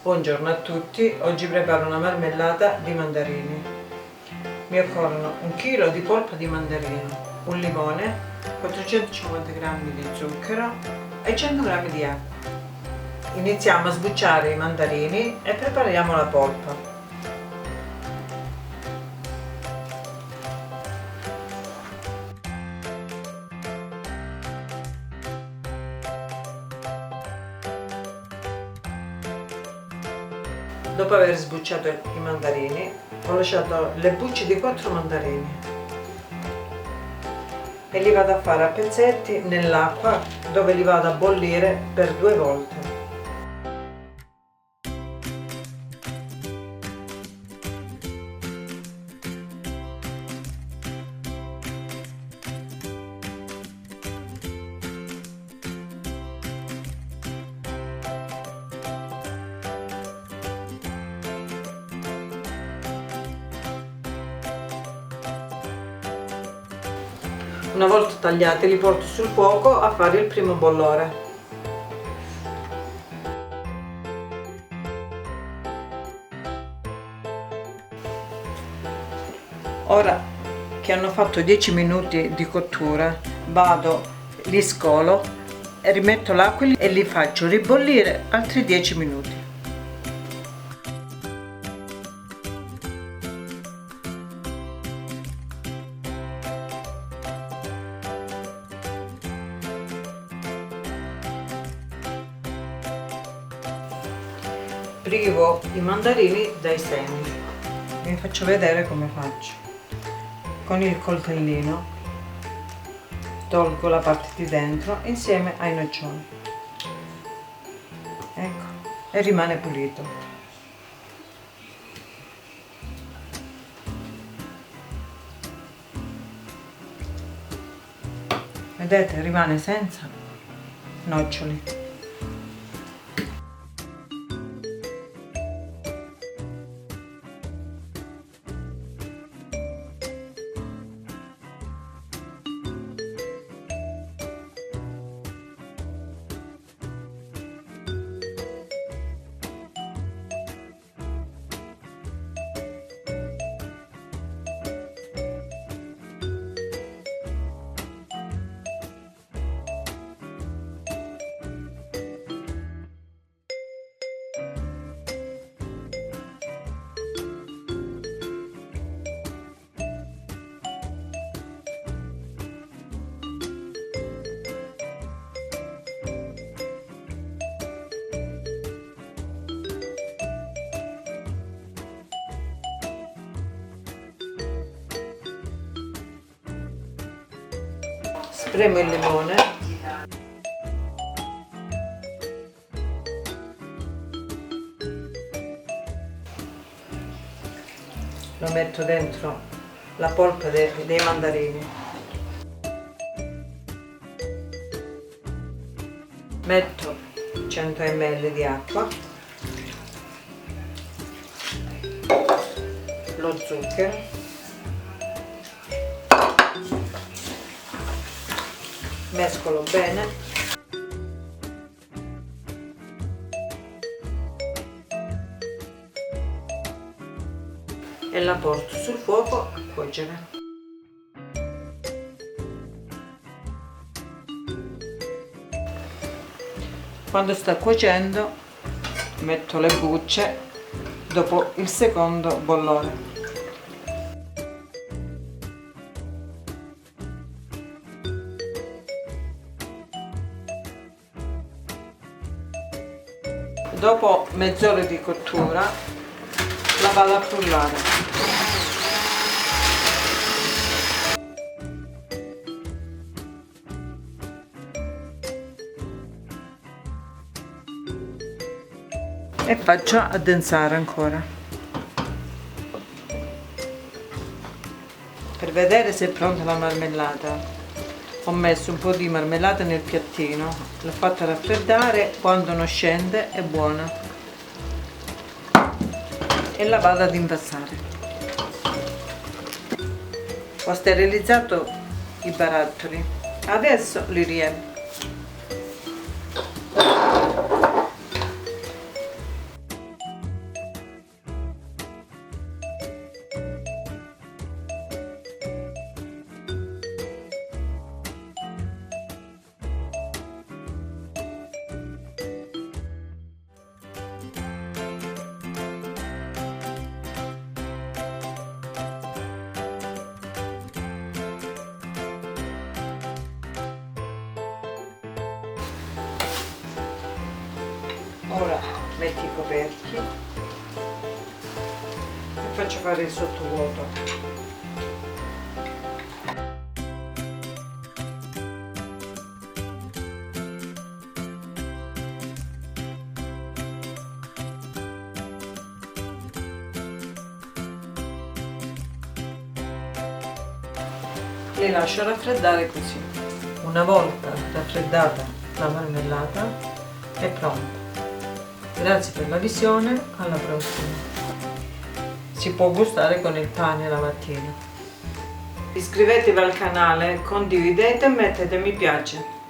Buongiorno a tutti, oggi preparo una marmellata di mandarini. Mi occorrono 1 chilo di polpa di mandarino, un limone, 450 g di zucchero e 100 g di acqua. Iniziamo a sbucciare i mandarini e prepariamo la polpa. Dopo aver sbucciato i mandarini, ho lasciato le bucce di 4 mandarini e li vado a fare a pezzetti nell'acqua, dove li vado a bollire per 2 volte. Una volta tagliati li porto sul fuoco a fare il primo bollore. Ora che hanno fatto 10 minuti di cottura, li scolo e rimetto l'acqua e li faccio ribollire altri 10 minuti. Privo i mandarini dai semi. Vi faccio vedere come faccio. Con il coltellino tolgo la parte di dentro insieme ai noccioli. Ecco, e rimane pulito. Vedete, rimane senza noccioli. Spremo il limone, lo metto dentro la polpa dei mandarini, metto 100 ml di acqua, lo zucchero, mescolo bene e la porto sul fuoco a cuocere. Quando sta cuocendo metto le bucce dopo il secondo bollore. Dopo mezz'ora di cottura la vado a frullare. E faccio addensare ancora per vedere se è pronta la marmellata. Ho messo un po' di marmellata nel piattino, l'ho fatta raffreddare, quando non scende è buona e la vado ad impassare. Ho sterilizzato i barattoli, adesso li riempio. Ora metti i coperchi e faccio fare il sottovuoto. Le lascio raffreddare così. Una volta raffreddata la marmellata è pronta. Grazie per la visione, alla prossima. Si può gustare con il pane la mattina. Iscrivetevi al canale, condividete e mettete mi piace.